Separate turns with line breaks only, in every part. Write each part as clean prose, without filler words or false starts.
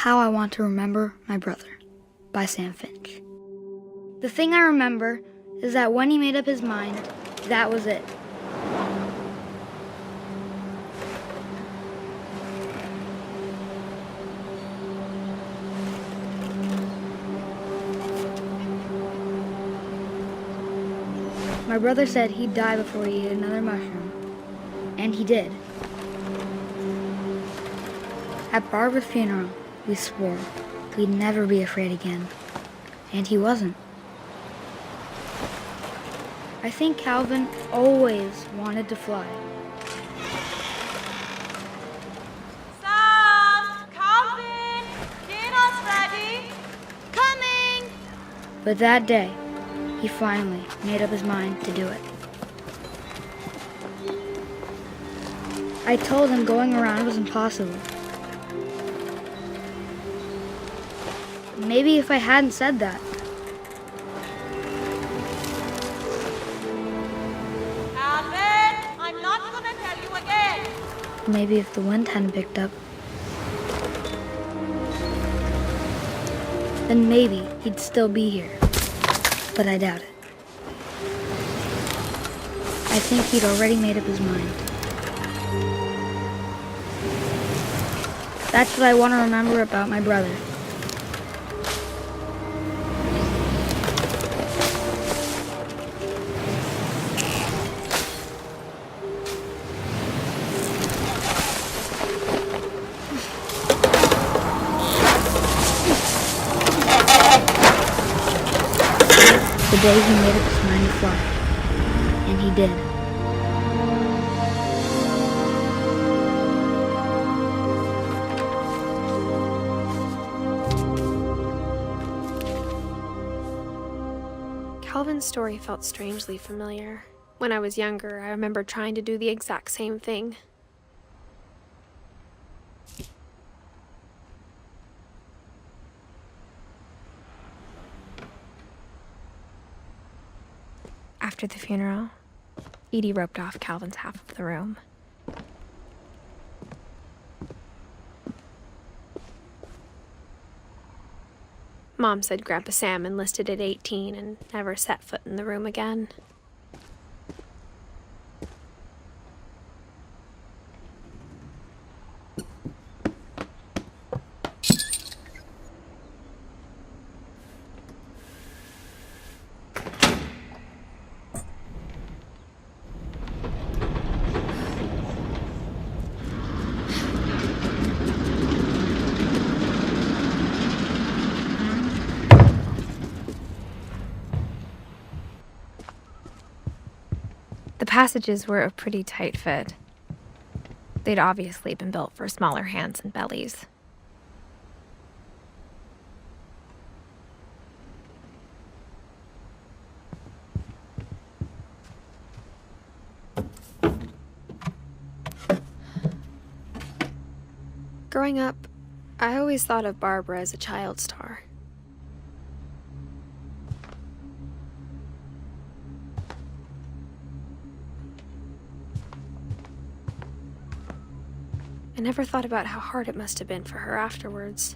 How I Want to Remember My Brother by Sam Finch. The thing I remember is that when he made up his mind, that was it. My brother said he'd die before he ate another mushroom, and he did. At Barbara's funeral, we swore we'd never be afraid again, and he wasn't. I think Calvin always wanted to fly.
Sam! Calvin! Dinner's ready! Coming!
But that day, he finally made up his mind to do it. I told him going around was impossible. Maybe if I hadn't said that.
Calvin! I'm not gonna tell you again!
Maybe if the wind hadn't picked up. Then maybe he'd still be here. But I doubt it. I think he'd already made up his mind. That's what I want to remember about my brother. The day he made up his mind to fly. And he did.
Calvin's story felt strangely familiar. When I was younger, I remember trying to do the exact same thing. After the funeral, Edie roped off Calvin's half of the room. Mom said Grandpa Sam enlisted at 18 and never set foot in the room again. The passages were a pretty tight fit. They'd obviously been built for smaller hands and bellies. Growing up, I always thought of Barbara as a child star. I never thought about how hard it must have been for her afterwards.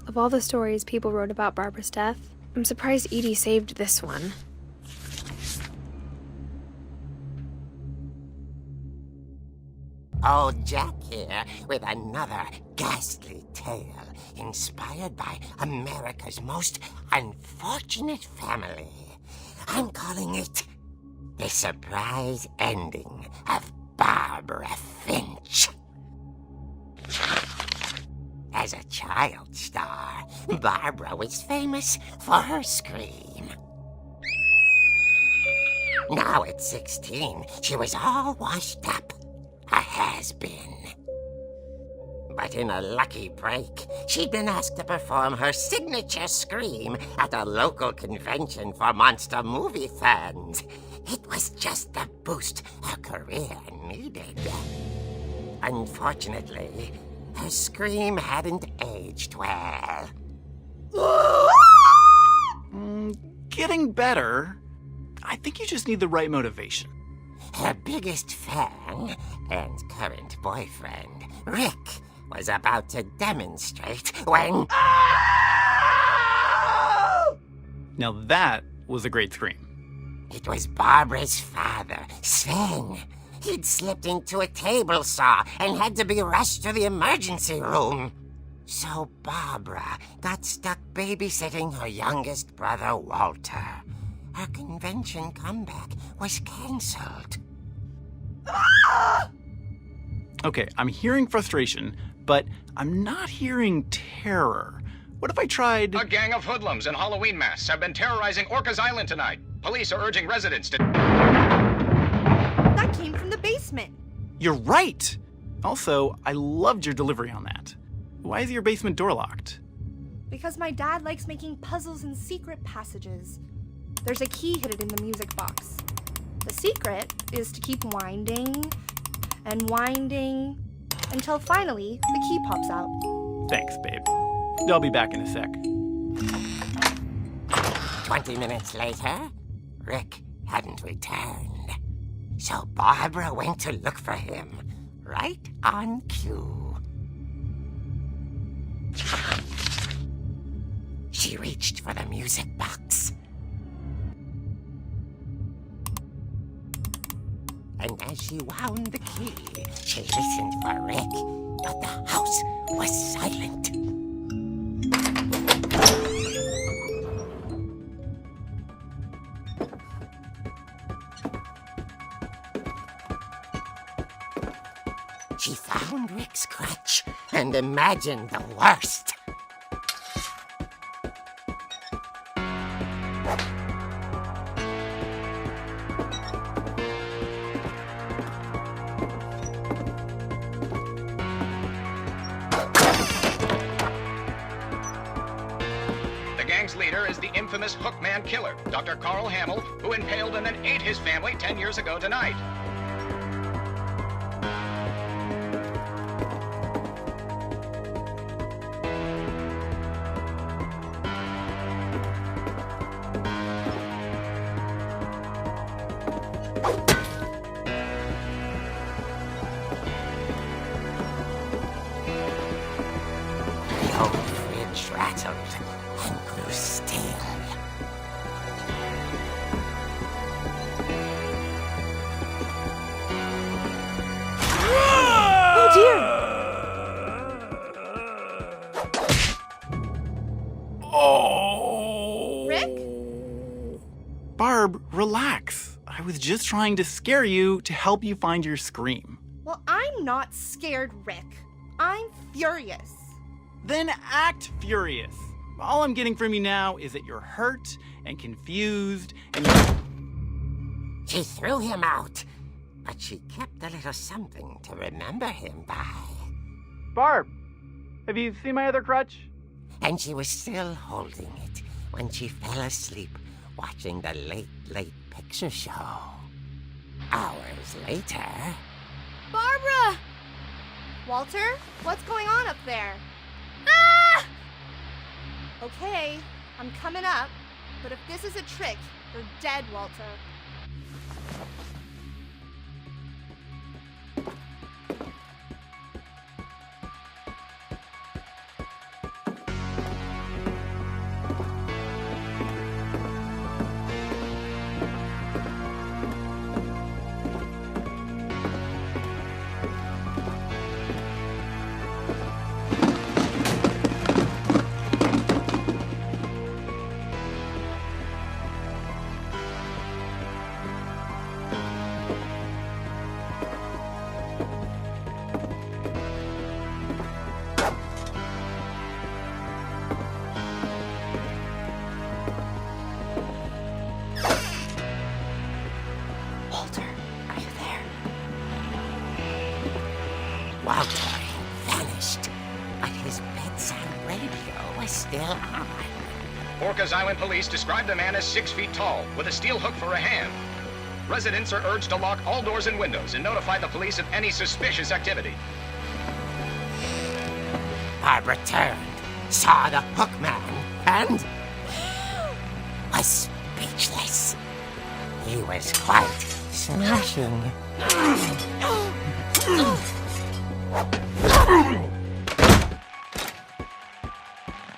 Of all the stories people wrote about Barbara's death, I'm surprised Edie saved this one.
Old Jack here with another ghastly tale inspired by America's most unfortunate family. I'm calling it The Surprise Ending of Barbara Finch. As a child star, Barbara was famous for her scream. Now at 16, she was all washed up, a has-been. But in a lucky break, she'd been asked to perform her signature scream at a local convention for monster movie fans. It was just the boost her career needed. Unfortunately, her scream hadn't aged well.
Getting better. I think you just need the right motivation.
Her biggest fan and current boyfriend, Rick, was about to demonstrate when...
Now that was a great scream.
It was Barbara's father, Sven. He'd slipped into a table saw and had to be rushed to the emergency room. So Barbara got stuck babysitting her youngest brother, Walter. Her convention comeback was cancelled.
Okay, I'm hearing frustration, but I'm not hearing terror. What if I tried...
A gang of hoodlums in Halloween masks have been terrorizing Orcas Island tonight. Police are urging residents to...
That came from the basement.
You're right! Also, I loved your delivery on that. Why is your basement door locked?
Because my dad likes making puzzles and secret passages. There's a key hidden in the music box. The secret is to keep winding and winding until finally the key pops out.
Thanks, babe. I'll be back in a sec.
20 minutes later, Rick hadn't returned. So Barbara went to look for him, right on cue. She reached for the music box. And as she wound the key, she listened for Rick, but the house was silent. She found Rick's crutch and imagined the worst.
The gang's leader is the infamous Hookman Killer, Dr. Carl Hamill, who impaled and then ate his family 10 years ago tonight.
The old fridge rattled and grew still.
Oh dear!
Oh!
Rick?
Barb, relax. I was just trying to scare you to help you find your scream.
Well, I'm not scared, Rick. I'm furious.
Then act furious. All I'm getting from you now is that you're hurt and confused and
She threw him out, but she kept a little something to remember him by.
Barb, have you seen my other crutch?
And she was still holding it when she fell asleep watching the late picture show. Hours later...
Barbara! Walter, what's going on up there? Ah! Okay, I'm coming up, but if this is a trick, you're dead, Walter.
Rikers Island police describe the man as 6 feet tall, with a steel hook for a hand. Residents are urged to lock all doors and windows and notify the police of any suspicious activity.
Barbara turned, saw the hook man, and was speechless. He was quite smashing.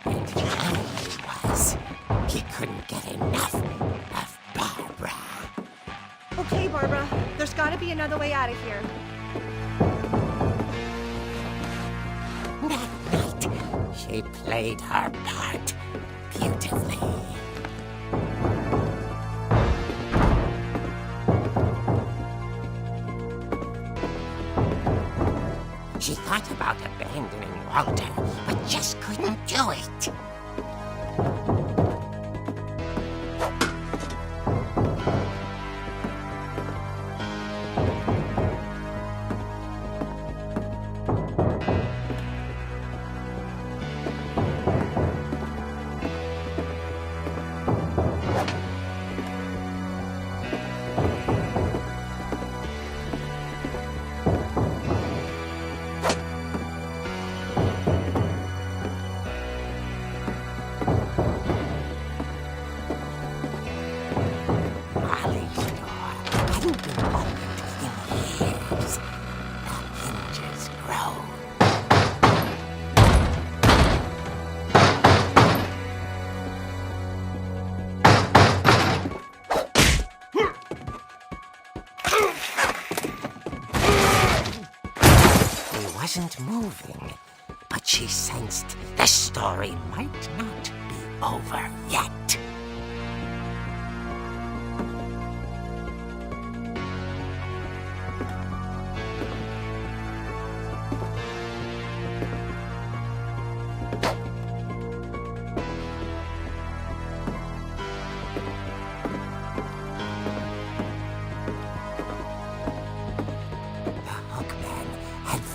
And he was. He couldn't get enough of Barbara.
Okay, Barbara, there's gotta be another way out of here.
That night, she played her part beautifully. She thought about abandoning Walter, but just couldn't do it. Wasn't moving, but she sensed the story might not be over yet.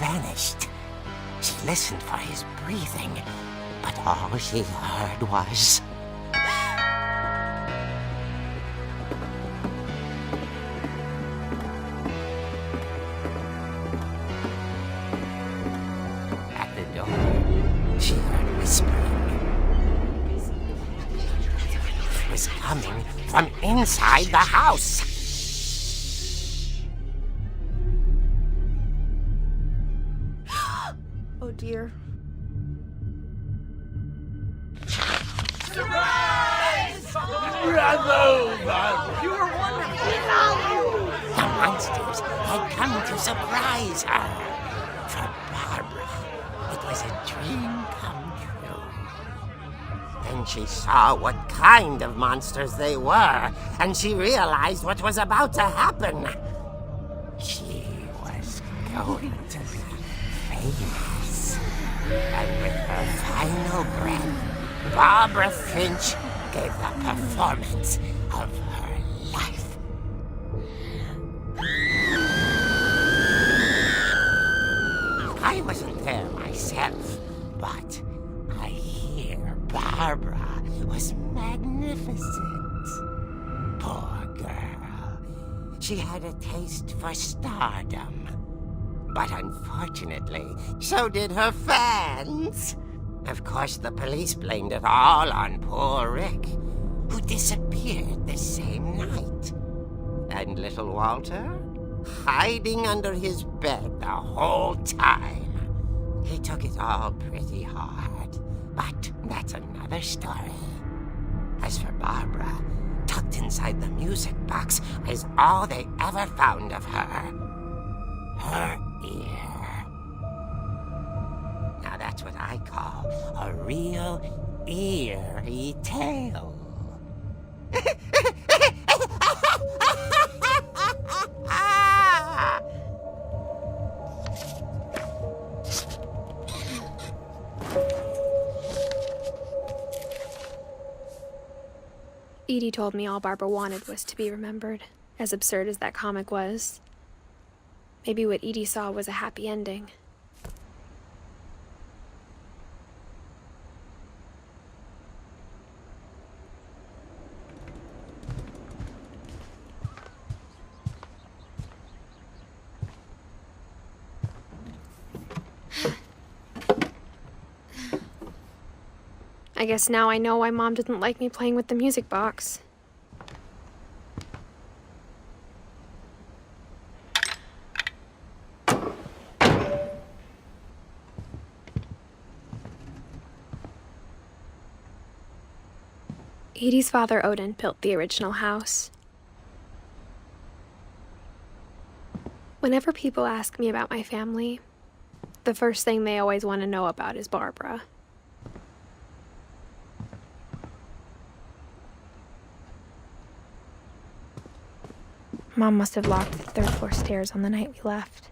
Vanished. She listened for his breathing, but all she heard was... At the door, she heard whispering. It was coming from inside the house.
Oh dear.
The monsters had come to surprise her. For Barbara, it was a dream come true. Then she saw what kind of monsters they were, and she realized what was about to happen. She was going to be famous. And with her final breath, Barbara Finch gave the performance of her life. I wasn't there myself, but I hear Barbara was magnificent. Poor girl. She had a taste for stardom. But unfortunately, so did her fans. Of course, the police blamed it all on poor Rick, who disappeared the same night. And little Walter, hiding under his bed the whole time. He took it all pretty hard, but that's another story. As for Barbara, tucked inside the music box is all they ever found of her. Her ear. Now that's what I call a real eerie tale.
Edie told me all Barbara wanted was to be remembered, as absurd as that comic was. Maybe what Edie saw was a happy ending. I guess now I know why Mom didn't like me playing with the music box. Edie's father, Odin, built the original house. Whenever people ask me about my family, the first thing they always want to know about is Barbara. Mom must have locked the third floor stairs on the night we left.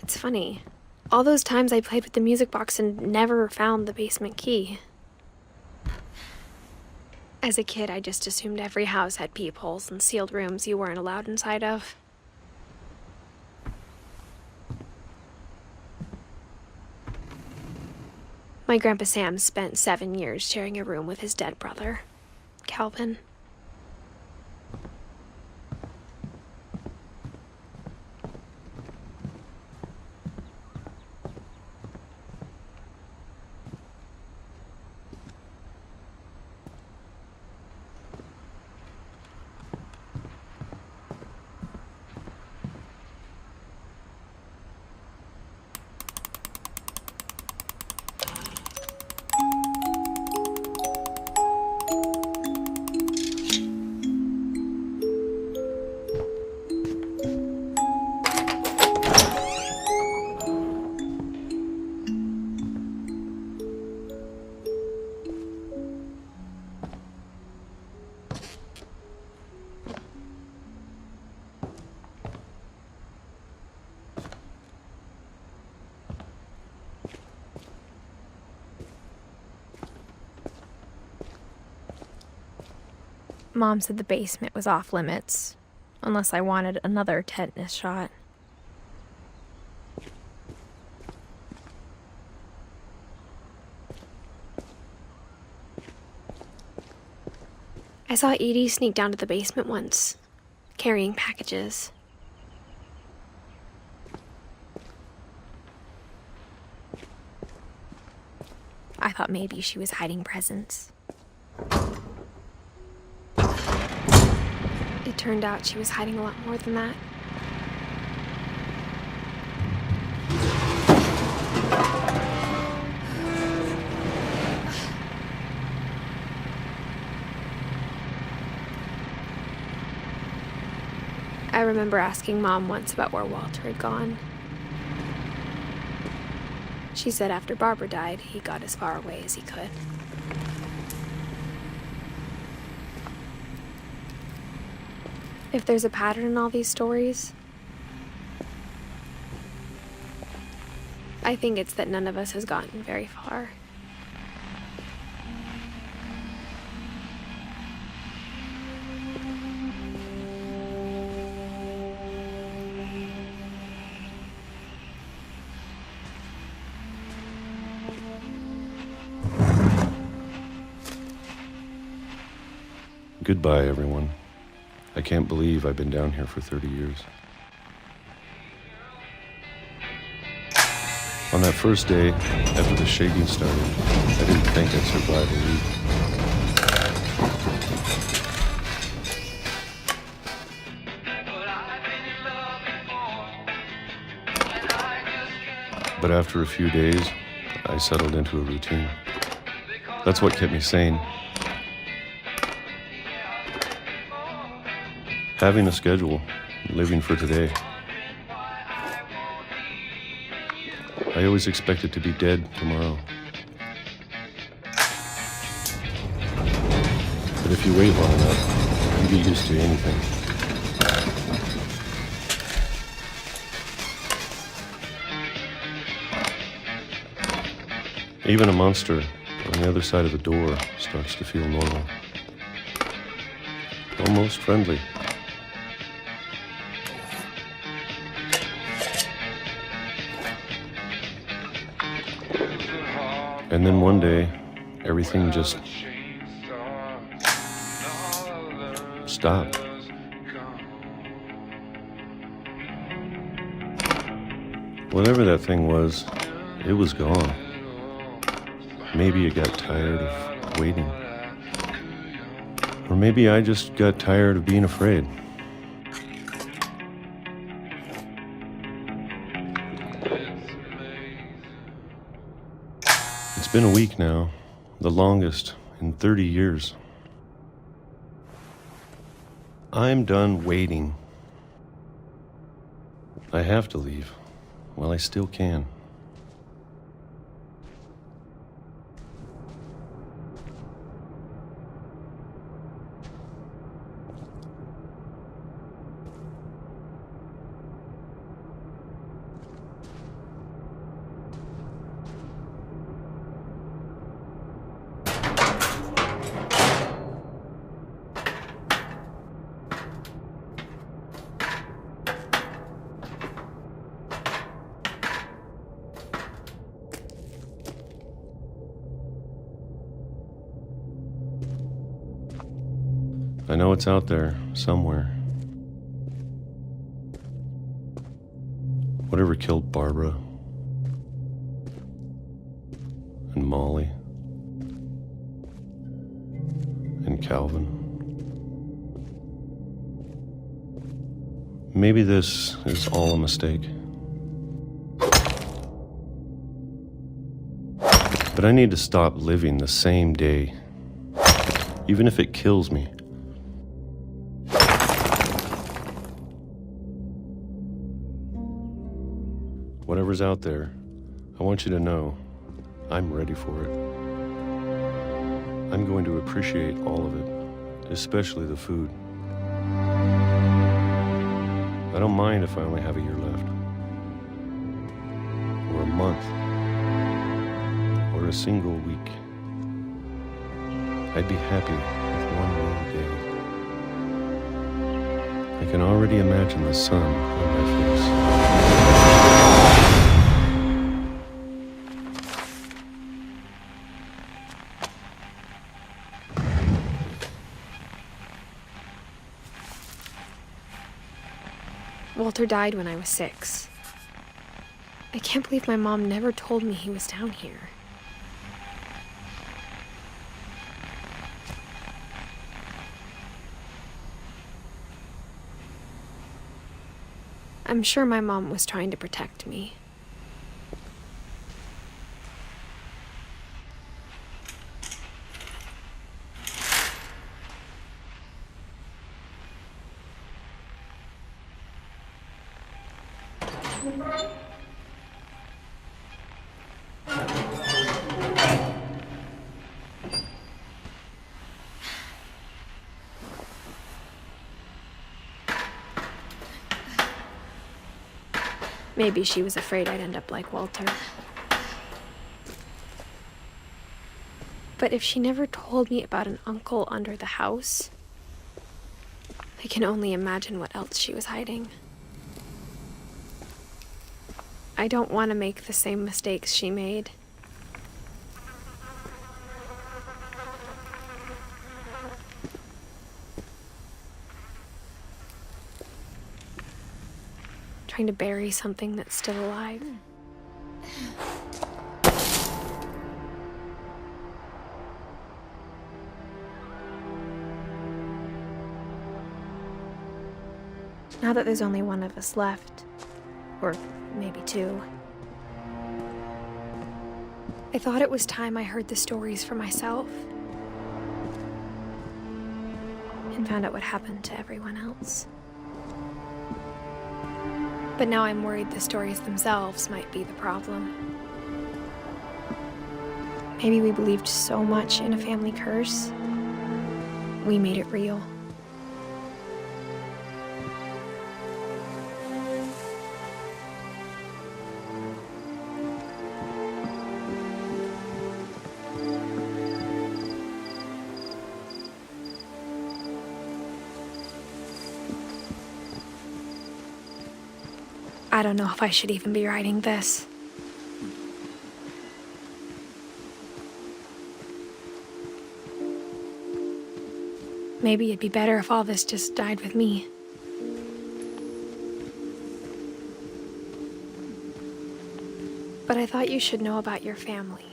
It's funny. All those times I played with the music box and never found the basement key. As a kid, I just assumed every house had peepholes and sealed rooms you weren't allowed inside of. My Grandpa Sam spent 7 years sharing a room with his dead brother, Calvin. Mom said the basement was off limits, unless I wanted another tetanus shot. I saw Edie sneak down to the basement once, carrying packages. I thought maybe she was hiding presents. It turned out she was hiding a lot more than that. I remember asking Mom once about where Walter had gone. She said after Barbara died, he got as far away as he could. If there's a pattern in all these stories, I think it's that none of us has gotten very far.
Goodbye, everyone. I can't believe I've been down here for 30 years. On that first day, after the shaking started, I didn't think I'd survive a week. But after a few days, I settled into a routine. That's what kept me sane. Having a schedule, living for today. I always expected to be dead tomorrow. But if you wait long enough, you get used to anything. Even a monster on the other side of the door starts to feel normal. Almost friendly. And then one day, everything just stopped. Whatever that thing was, it was gone. Maybe it got tired of waiting. Or maybe I just got tired of being afraid. It's been a week now, the longest in 30 years. I'm done waiting. I have to leave while I still can. I know it's out there, somewhere. Whatever killed Barbara and Molly and Calvin. Maybe this is all a mistake. But I need to stop living the same day, even if it kills me. Whatever's out there, I want you to know I'm ready for it. I'm going to appreciate all of it, especially the food. I don't mind if I only have a year left, or a month, or a single week. I'd be happy with one more day. I can already imagine the sun on my face.
Walter died when I was 6. I can't believe my mom never told me he was down here. I'm sure my mom was trying to protect me. Maybe she was afraid I'd end up like Walter. But if she never told me about an uncle under the house, I can only imagine what else she was hiding. I don't want to make the same mistakes she made. Trying to bury something that's still alive. Now that there's only one of us left, or maybe 2, I thought it was time I heard the stories for myself and found out what happened to everyone else. But now I'm worried the stories themselves might be the problem. Maybe we believed so much in a family curse, we made it real. I don't know if I should even be writing this. Maybe it'd be better if all this just died with me. But I thought you should know about your family.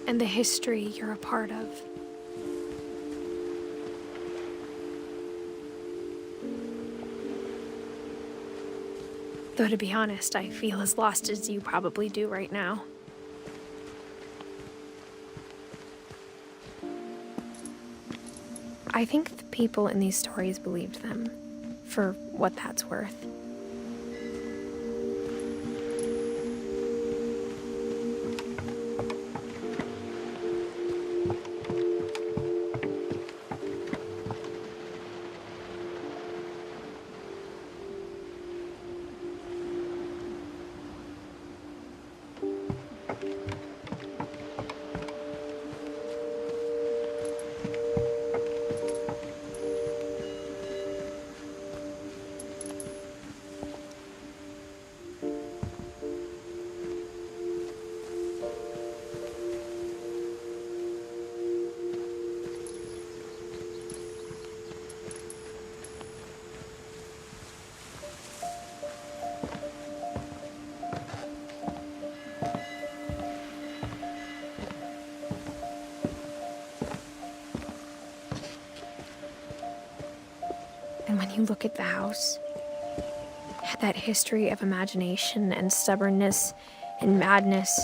And the history you're a part of. Though to be honest, I feel as lost as you probably do right now. I think the people in these stories believed them, for what that's worth. And when you look at the house, that history of imagination and stubbornness and madness,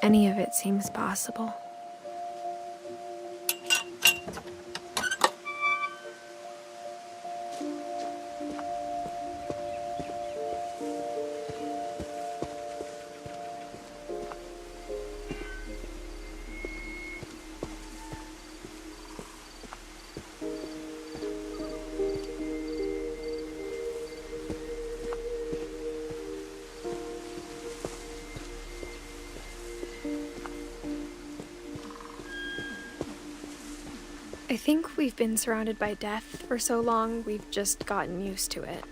any of it seems possible. I think we've been surrounded by death for so long, we've just gotten used to it.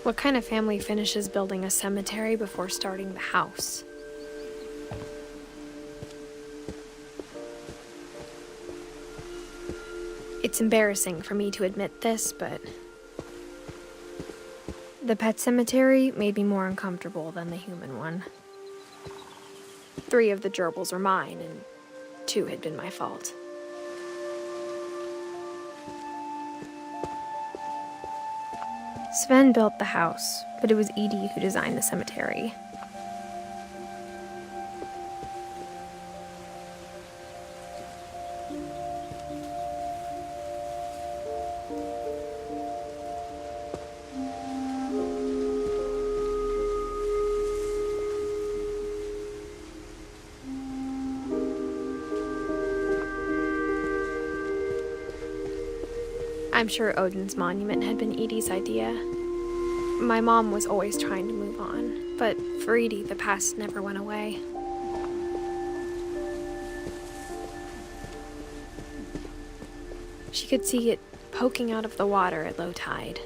What kind of family finishes building a cemetery before starting the house? It's embarrassing for me to admit this, but the pet cemetery made me more uncomfortable than the human one. 3 of the gerbils are mine, and 2 had been my fault. Sven built the house, but it was Edie who designed the cemetery. I'm sure Odin's monument had been Edie's idea. My mom was always trying to move on, but for Edie, the past never went away. She could see it poking out of the water at low tide.